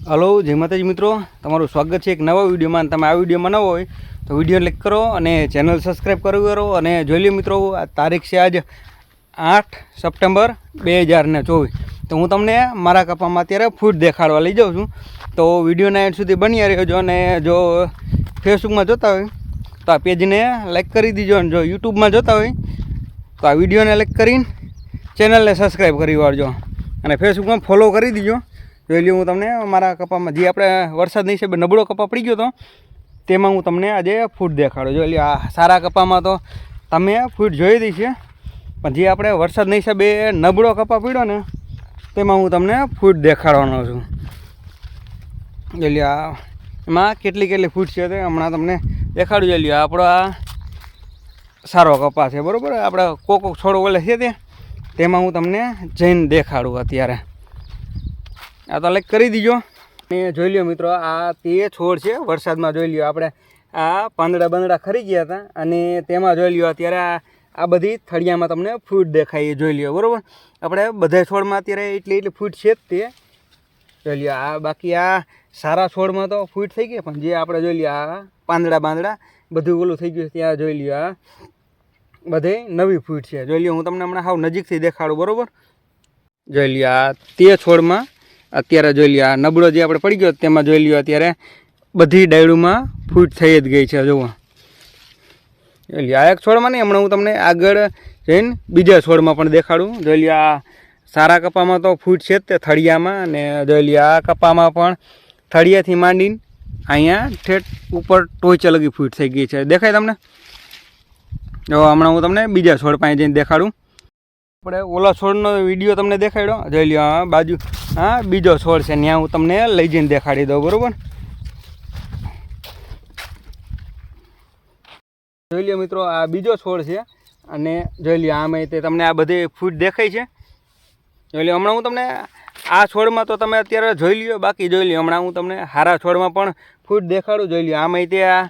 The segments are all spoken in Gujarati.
હલો જય માતાજી મિત્રો, તમારું સ્વાગત છે એક નવા વિડીયોમાં. તમે આ વિડીયોમાં નવો હોય તો વિડીયો લાઈક કરો અને ચેનલ સબસ્ક્રાઈબ કરો અને જોઈ લો મિત્રો, આ તારીખ છે આજ 8 સપ્ટેમ્બર 2024. તો હું તમને મારા કપામાં અત્યારે ફૂડ દેખાડવા લઈ જાઉં છું. તો વિડીયોના એન્ડ સુધી બની રહેજો અને જો ફેસબુકમાં જોતા હોય તો આ પેજને લાઈક કરી દીજો અને જો યુટ્યુબમાં જોતા હોય તો આ વિડીયોને લાઈક કરીને ચેનલને સબસ્ક્રાઈબ કરી વાળજો અને ફેસબુકમાં ફોલો કરી દીજો. જોઈ લ્યો, હું તમને મારા કપામાં જે આપણે વરસાદની હિસાબે નબળો કપા પડી ગયો હતો તેમાં હું તમને આજે ફૂડ દેખાડું. જોઈ લ્યો, આ સારા કપામાં તો તમે ફૂડ જોઈ દી છે, પણ જે આપણે વરસાદની હિસાબે નબળો કપા પડ્યો ને તેમાં હું તમને ફૂડ દેખાડવાનો છું. જોઈ લ્યો, એમાં કેટલી ફૂડ છે તે હમણાં તમને દેખાડું. જોઈ લ્યો, આપણો આ સારો કપા છે, બરાબર. આપણે કોક છોડો ઓલે છે તેમાં હું તમને જઈને દેખાડું અત્યારે. આ તો લાઈક કરી દીજો અને જોઈ લ્યો મિત્રો, આ તે છોડ છે વરસાદમાં. જોઈ લ્યો, આપણે આ પાંદડા ખરી ગયા હતા અને તેમાં જોઈ લ્યો અત્યારે આ બધી થળિયામાં તમને ફૂડ દેખાય. જોઈ લ્યો, બરાબર. આપણે બધા છોડમાં અત્યારે એટલી ફૂડ છે જ તે. જોઈ લ્યો, આ બાકી આ સારા છોડમાં તો ફૂડ થઈ ગઈ, પણ જે આપણે જોઈ લ્યો આ પાંદડા બધું ઓલું થઈ ગયું ત્યાં જોઈ લ્યો આ બધે નવી ફૂડ છે. જોઈ લ્યો, હું તમને હમણાં હાવ નજીકથી દેખાડું, બરાબર. જોઈ લ્યો, આ તે છોડમાં અત્યારે જોઈ લ્યો આ નબળો જે આપણે પડી ગયો તેમાં જોઈ લ્યો અત્યારે બધી ડાયડુમાં ફૂટ થઈ જ ગઈ છે. જુઓ, જોઈ લ્યો, આ એક છોડમાં નહીં, હમણાં હું તમને આગળ જઈને બીજા છોડમાં પણ દેખાડું. જોઈ લ્યો, આ સારા કપામાં તો ફૂટ છે જ તે થળિયામાં, અને જોઈ લ્યો આ કપામાં પણ થળિયાથી માંડીને અહીંયા ઠેઠ ઉપર ટોચે લગી ફૂટ થઈ ગઈ છે. દેખાય તમને? જો હમણાં હું તમને બીજા છોડ પાસે જઈને દેખાડું. આપણે ઓલા છોડનો વિડીયો તમને દેખાડ્યો. જોઈ લ્યો, હા બાજુ હા બીજો છોડ છે, ત્યાં હું તમને લઈ જઈને દેખાડી દઉં, બરાબર. જોઈ લ્યો મિત્રો, આ બીજો છોડ છે અને જોઈ લ્યો આમાં તે તમને આ બધી ફૂટ દેખાય છે. જોઈ લ્યો, હમણાં હું તમને આ છોડમાં તો તમે અત્યારે જોઈ લ્યો, બાકી જોઈ લ્યો હમણાં હું તમને હારા છોડમાં પણ ફૂટ દેખાડું. જોઈ લ્યો, આમાં તે આ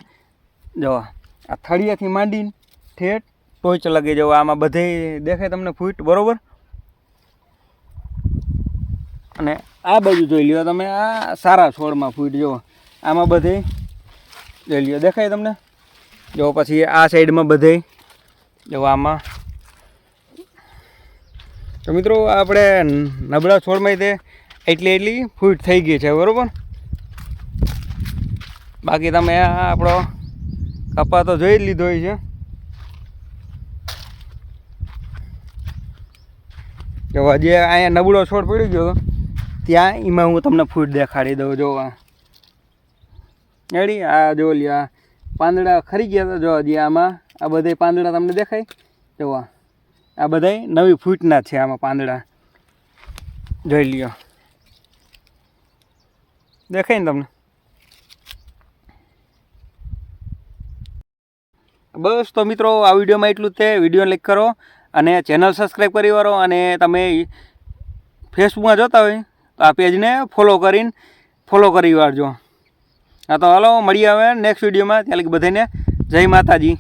જો આ થળિયાથી માંડીને ઠેઠ ટોચ લગી જવા આમાં બધે દેખાય તમને ફૂટ, બરાબર. અને આ બાજુ જોઈ લ્યો તમે, આ સારા છોડમાં ફૂટ જુઓ આમાં બધે જોઈ લ્યો દેખાય તમને. જો પછી આ સાઈડમાં બધે જો આમાં. તો મિત્રો, આપણે નબળા છોડમાં તે એટલી ફૂટ થઈ ગઈ છે, બરાબર. બાકી તમે આ આપણો કપા તો જોઈ જ લીધો હોય છે. જો હજી અહીંયા નબળો છોડ પડી ગયો હતો ત્યાં એમાં હું તમને ફૂટ દેખાડી દઉં. જો એડી આ જો લ્યો, આ પાંદડા ખરી ગયા હતા. જો હજી આમાં આ બધા પાંદડા તમને દેખાય. જો આ બધા નવી ફૂટના છે આમાં પાંદડા. જોઈ લ્યો, દેખાય ને તમને? બસ તો મિત્રો, આ વિડીયોમાં એટલું જ છે. વિડીયો લાઈક કરો અને ચેનલ સબસ્ક્રાઈબ કરી વાળો, અને તમે ફેસબુકમાં જોતા હોય તો આ પેજને ફોલો કરી વાળજો. હા તો હાલો, મળીએ હવે નેક્સ્ટ વિડીયોમાં. ત્યાં લગી બધાને જય માતાજી.